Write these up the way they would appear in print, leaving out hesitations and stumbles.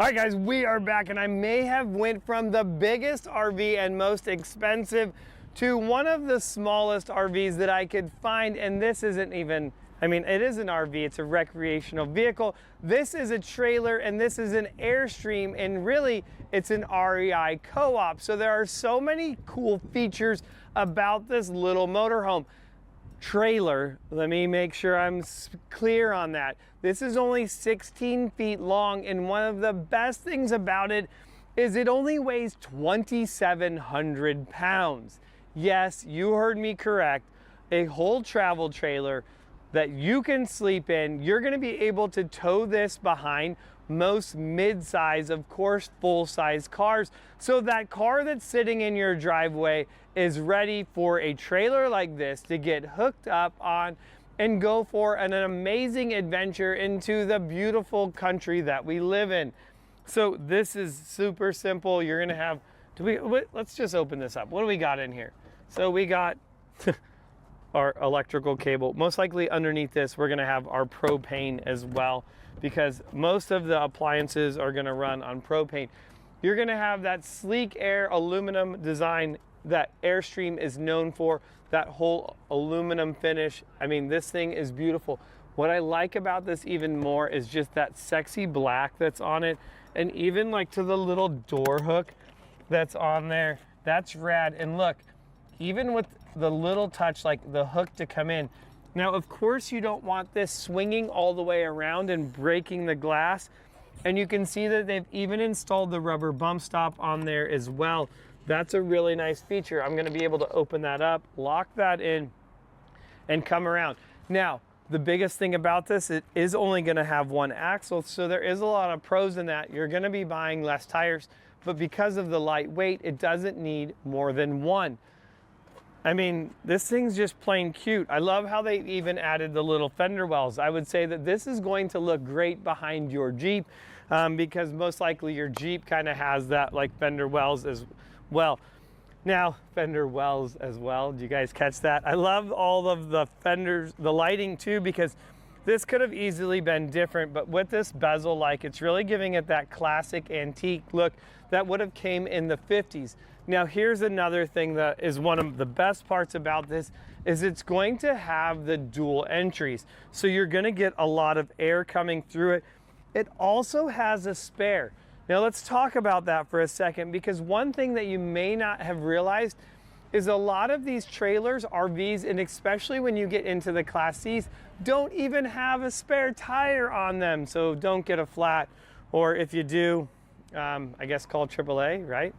All right, guys, we are back, and I may have went from the biggest RV and most expensive to one of the smallest RVs that I could find. And this isn't even, I mean, it is an RV, it's a recreational vehicle. This is a trailer, and this is an Airstream, and really it's an REI co-op. So there are so many cool features about this little motorhome. Trailer, let me make sure I'm clear on that. This is only 16 feet long, and one of the best things about it is it only weighs 2,700 pounds. Yes, you heard me correct. A whole travel trailer that you can sleep in. You're going to be able to tow this behind most mid-size, of course, full-size cars. So that car that's sitting in your driveway is ready for a trailer like this to get hooked up on and go for an amazing adventure into the beautiful country that we live in. So this is super simple. You're gonna have, let's just open this up. What do we got in here? So we got our electrical cable. Most likely underneath this, we're gonna have our propane as well, because most of the appliances are gonna run on propane. You're gonna have that sleek air aluminum design that Airstream is known for, that whole aluminum finish. I mean, this thing is beautiful. What I like about this even more is just that sexy black that's on it, and even like to the little door hook that's on there. That's rad. And look, even with the little touch, like the hook to come in. Now, of course, you don't want this swinging all the way around and breaking the glass. And you can see that they've even installed the rubber bump stop on there as well. That's a really nice feature. I'm gonna be able to open that up, lock that in, and come around. Now, the biggest thing about this, it is only gonna have one axle, so there is a lot of pros in that. You're gonna be buying less tires, but because of the light weight, it doesn't need more than one. I mean, this thing's just plain cute. I love how they even added the little fender wells. I would say that this is going to look great behind your Jeep, because most likely your Jeep kind of has that like fender wells as well. Now, fender wells as well. Do you guys catch that? I love all of the fenders, the lighting too, because this could have easily been different, but with this bezel, like, it's really giving it that classic antique look that would have came in the 50s. Now, here's another thing that is one of the best parts about this, is it's going to have the dual entries. So you're gonna get a lot of air coming through it. It also has a spare. Now let's talk about that for a second, because one thing that you may not have realized is a lot of these trailers, RVs, and especially when you get into the Class C's, don't even have a spare tire on them. So don't get a flat, or if you do, I guess call AAA, right?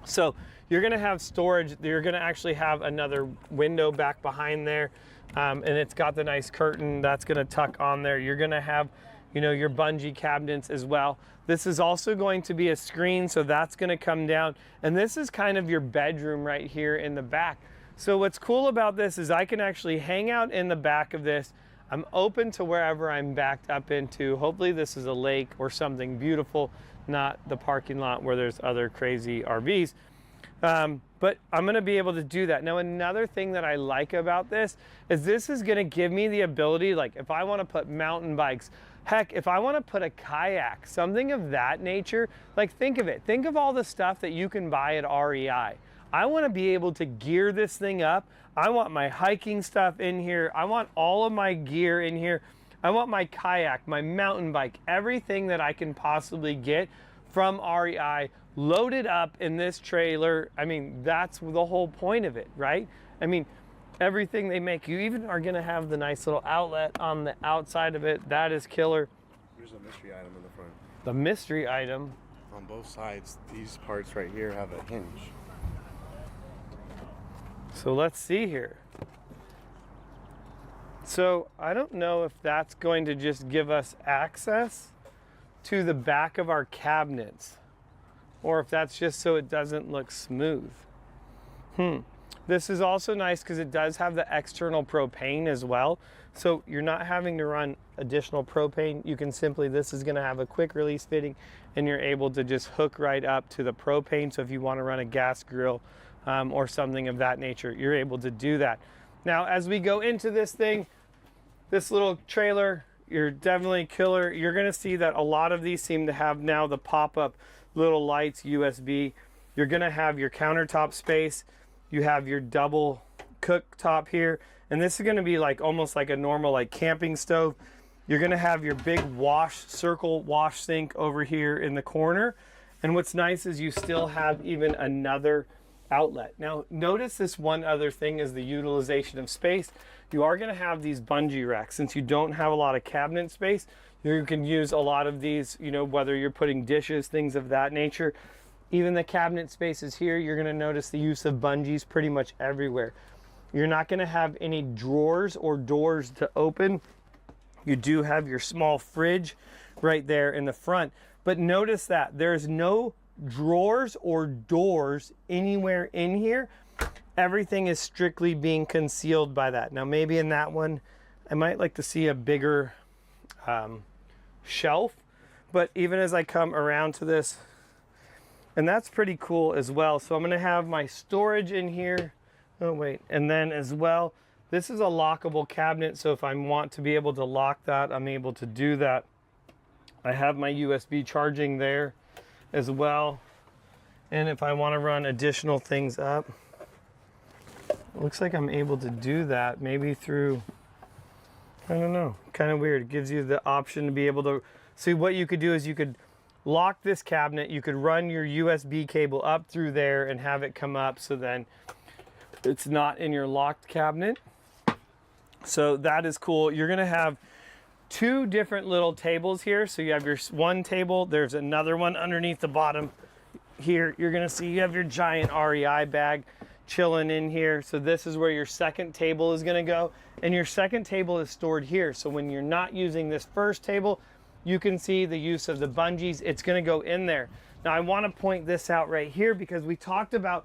So you're gonna have storage. You're gonna actually have another window back behind there, and it's got the nice curtain that's gonna tuck on there. You're gonna have, you know, your bungee cabinets as well. This is also going to be a screen, so that's gonna come down. And this is kind of your bedroom right here in the back. So what's cool about this is I can actually hang out in the back of this. I'm open to wherever I'm backed up into. Hopefully this is a lake or something beautiful, not the parking lot where there's other crazy RVs. But I'm gonna be able to do that. Now, another thing that I like about this is gonna give me the ability, like if I wanna put mountain bikes, heck, if I wanna put a kayak, something of that nature, like think of it. Think of all the stuff that you can buy at REI. I wanna be able to gear this thing up. I want my hiking stuff in here. I want all of my gear in here. I want my kayak, my mountain bike, everything that I can possibly get from REI loaded up in this trailer. I mean, that's the whole point of it, right? I mean, everything they make. You even are gonna have the nice little outlet on the outside of it. That is killer. There's a mystery item in the front. The mystery item. On both sides, these parts right here have a hinge. So let's see here. So I don't know if that's going to just give us access to the back of our cabinets, or if that's just so it doesn't look smooth. This is also nice because it does have the external propane as well. So you're not having to run additional propane. You can simply, this is gonna have a quick release fitting, and you're able to just hook right up to the propane. So if you wanna run a gas grill or something of that nature, you're able to do that. Now, as we go into this thing, this little trailer, you're definitely killer. You're gonna see that a lot of these seem to have now the pop-up little lights, USB. You're gonna have your countertop space. You have your double cooktop here. And this is gonna be like almost like a normal like camping stove. You're gonna have your big circle wash sink over here in the corner. And what's nice is you still have even another outlet. Now, notice this one other thing is the utilization of space. You are gonna have these bungee racks. Since you don't have a lot of cabinet space, you can use a lot of these, you know, whether you're putting dishes, things of that nature. Even the cabinet spaces here, you're gonna notice the use of bungees pretty much everywhere. You're not gonna have any drawers or doors to open. You do have your small fridge right there in the front. But notice that there's no drawers or doors anywhere in here. Everything is strictly being concealed by that. Now maybe in that one, I might like to see a bigger shelf. But even as I come around to this, and that's pretty cool as well. So I'm gonna have my storage in here. Oh wait, and then as well, this is a lockable cabinet. So if I want to be able to lock that, I'm able to do that. I have my USB charging there as well. And if I wanna run additional things up, it looks like I'm able to do that maybe through, I don't know, kind of weird. It gives you the option to be able to, see what you could do is you could lock this cabinet, you could run your USB cable up through there and have it come up so then it's not in your locked cabinet. So that is cool. You're gonna have two different little tables here. So you have your one table, there's another one underneath the bottom here. You're gonna see you have your giant REI bag chilling in here. So this is where your second table is gonna go. And your second table is stored here. So when you're not using this first table, you can see the use of the bungees. It's gonna go in there. Now I wanna point this out right here because we talked about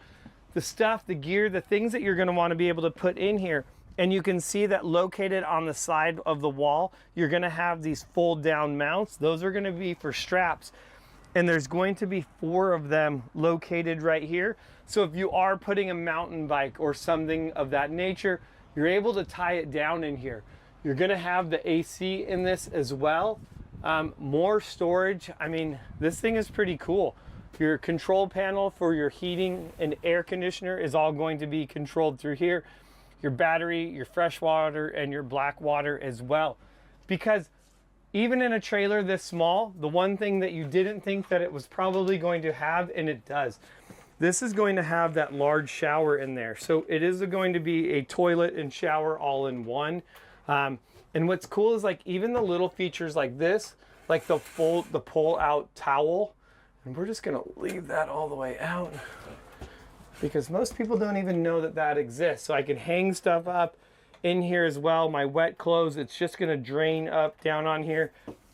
the stuff, the gear, the things that you're gonna wanna be able to put in here. And you can see that located on the side of the wall, you're gonna have these fold down mounts. Those are gonna be for straps. And there's going to be 4 of them located right here. So if you are putting a mountain bike or something of that nature, you're able to tie it down in here. You're gonna have the AC in this as well. More storage. I mean, this thing is pretty cool. Your control panel for your heating and air conditioner is all going to be controlled through here. Your battery, your fresh water, and your black water as well. Because even in a trailer this small, the one thing that you didn't think that it was probably going to have, and it does, this is going to have that large shower in there. So it is going to be a toilet and shower all in one. And what's cool is like even the little features like this, like the pull out towel, and we're just gonna leave that all the way out because most people don't even know that that exists. So I can hang stuff up in here as well. My wet clothes, it's just gonna drain up down on here.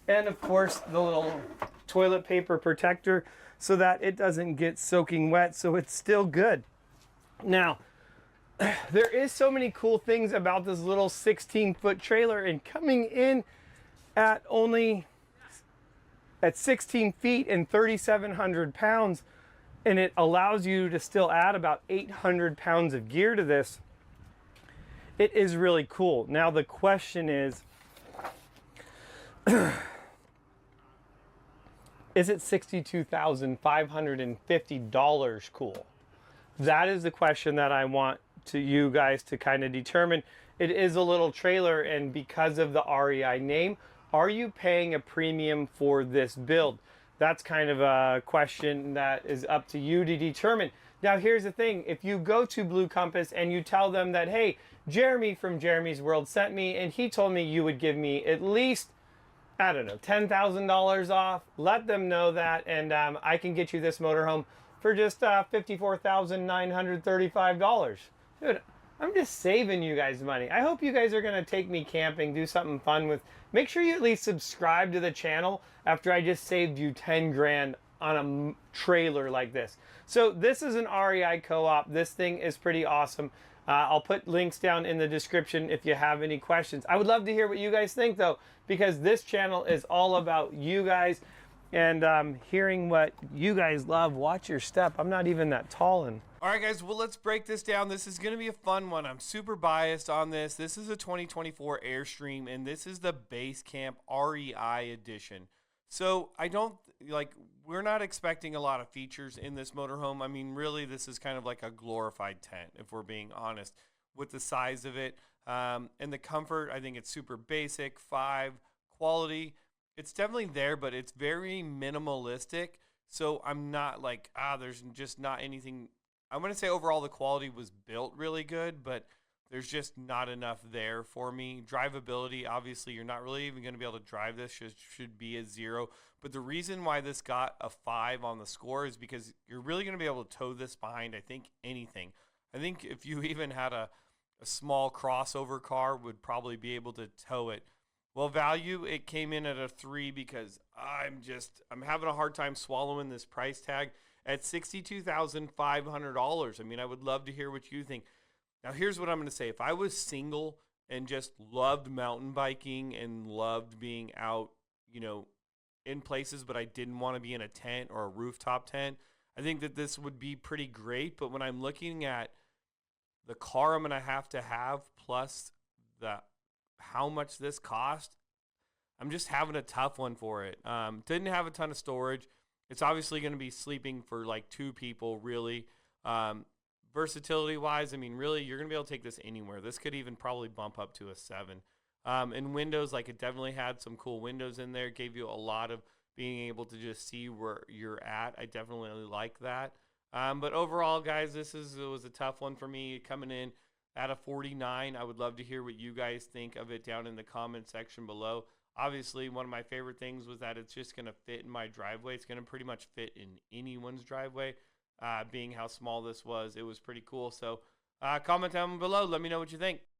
And of course the little toilet paper protector so that it doesn't get soaking wet, so it's still good. Now, there is so many cool things about this little 16-foot trailer, and coming in at only at 16 feet and 3,700 pounds, and it allows you to still add about 800 pounds of gear to this. It is really cool. Now the question is it $62,550 cool? That is the question that I want to you guys to kind of determine. It is a little trailer, and because of the REI name, are you paying a premium for this build? That's kind of a question that is up to you to determine. Now here's the thing, if you go to Blue Compass and you tell them that, hey, Jeremy from Jeremy's World sent me and he told me you would give me at least, I don't know, $10,000 off, let them know that, and I can get you this motorhome for just $54,935. Dude, I'm just saving you guys money. I hope you guys are gonna take me camping, do something fun with. Make sure you at least subscribe to the channel after I just saved you 10 grand on a trailer like this. So this is an REI co-op. This thing is pretty awesome. I'll put links down in the description if you have any questions. I would love to hear what you guys think though, because this channel is all about you guys. and hearing what you guys love. Watch your step. I'm not even that tall. And all right, guys, well, let's break this down. This is going to be a fun one. I'm super biased on this. This is a 2024 Airstream, and this is the Basecamp REI Edition. So we're not expecting a lot of features in this motorhome. I mean, really, this is kind of like a glorified tent, if we're being honest, with the size of it. And the comfort, I think it's super basic. 5, quality, it's definitely there, but it's very minimalistic. So I'm not like, there's just not anything. I'm going to say overall the quality was built really good, but there's just not enough there for me. Drivability, obviously, you're not really even going to be able to drive this. Should be a 0. But the reason why this got a 5 on the score is because you're really going to be able to tow this behind, I think, anything. I think if you even had a small crossover car would probably be able to tow it. Well, value, it came in at a 3 because I'm having a hard time swallowing this price tag at $62,500. I mean, I would love to hear what you think. Now, here's what I'm going to say. If I was single and just loved mountain biking and loved being out, in places, but I didn't want to be in a tent or a rooftop tent, I think that this would be pretty great. But when I'm looking at the car I'm going to have plus how much this cost, I'm just having a tough one for it. Didn't have a ton of storage. It's obviously going to be sleeping for like 2 people, really. Versatility wise, I mean, really, you're going to be able to take this anywhere. This could even probably bump up to a 7. And windows, like, it definitely had some cool windows in there. Gave you a lot of being able to just see where you're at. I definitely like that. But overall, guys, it was a tough one for me coming in at a 49. I would love to hear what you guys think of it down in the comment section below. Obviously, one of my favorite things was that it's just going to fit in my driveway. It's going to pretty much fit in anyone's driveway, being how small this was. It was pretty cool. So comment down below. Let me know what you think.